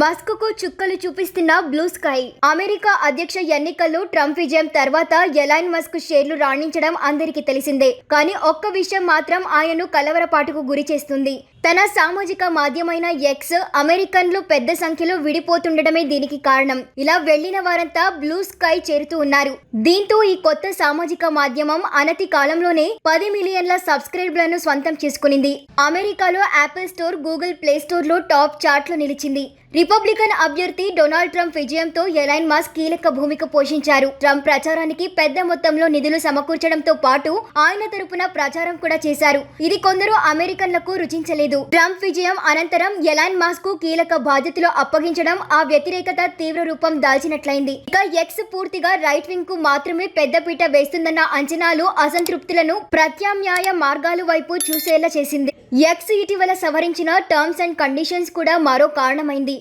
మస్క్కు చుక్కలు చూపిస్తున్న blue sky. America అధ్యక్ష ఎన్నికల్లో ట్రంప్ విజయం తర్వాత ఎలాన్ మస్క్ షేర్లు రాణించడం అందరికీ తెలిసిందే. కానీ ఒక్క విషయం మాత్రం ఆయనను కలవరపాటుకు గురి చేస్తుంది. తన సామాజిక మాధ్యమైన ఎక్స్ అమెరికన్లు పెద్ద సంఖ్యలో విడిపోతుండటమే దీనికి కారణం. ఇలా వెళ్లిన వారంతా బ్లూ స్కై చేరుతూ ఉన్నారు. దీంతో ఈ కొత్త సామాజిక మాధ్యమం అనతి కాలంలోనే 10 మిలియన్ల సబ్స్క్రైబర్లను స్వంతం చేసుకునింది. అమెరికాలో Apple store, Google play store లో టాప్ చార్ట్లో నిలిచింది. రిపబ్లికన్ అభ్యర్థి డొనాల్డ్ ట్రంప్ విజయంతో ఎలాన్ మస్క్ కీలక భూమిక పోషించారు. ట్రంప్ ప్రచారానికి పెద్ద మొత్తంలో నిధులు సమకూర్చడంతో పాటు ఆయన తరపున ప్రచారం కూడా చేశారు. ఇది కొందరు అమెరికన్లకు రుచించలేదు. ట్రంప్ విజయం అనంతరం ఎలాన్ మస్క్ కు కీలక బాధ్యతలు అప్పగించడం ఆ వ్యతిరేకత తీవ్ర రూపం దాల్చినట్లయింది. ఇక ఎక్స్ పూర్తిగా రైట్ వింగ్ కు మాత్రమే పెద్దపీట వేస్తుందన్న అంచనాలు అసంతృప్తులను ప్రత్యామ్నాయ మార్గాల వైపు చూసేలా చేసింది. ఎక్స్ ఇటీవల సవరించిన టర్మ్స్ అండ్ కండిషన్స్ కూడా మరో కారణమైంది.